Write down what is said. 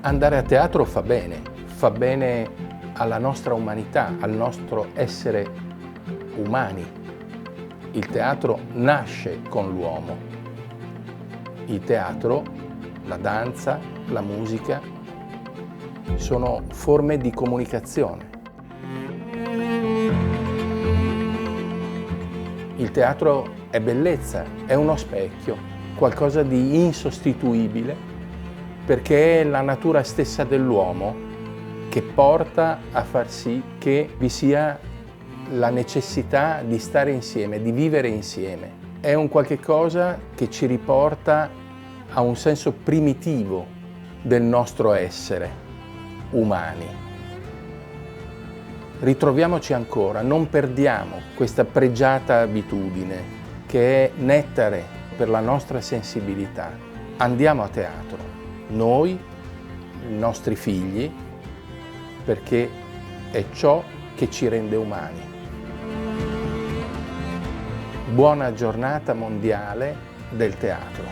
Andare a teatro fa bene alla nostra umanità, al nostro essere umani. Il teatro nasce con l'uomo. Il teatro, la danza, la musica sono forme di comunicazione. Il teatro è bellezza, è uno specchio, qualcosa di insostituibile, perché è la natura stessa dell'uomo che porta a far sì che vi sia la necessità di stare insieme, di vivere insieme. È un qualche cosa che ci riporta a un senso primitivo del nostro essere umani. Ritroviamoci ancora, non perdiamo questa pregiata abitudine che è nettare per la nostra sensibilità. Andiamo a teatro. Noi, i nostri figli, perché è ciò che ci rende umani. Buona giornata mondiale del teatro.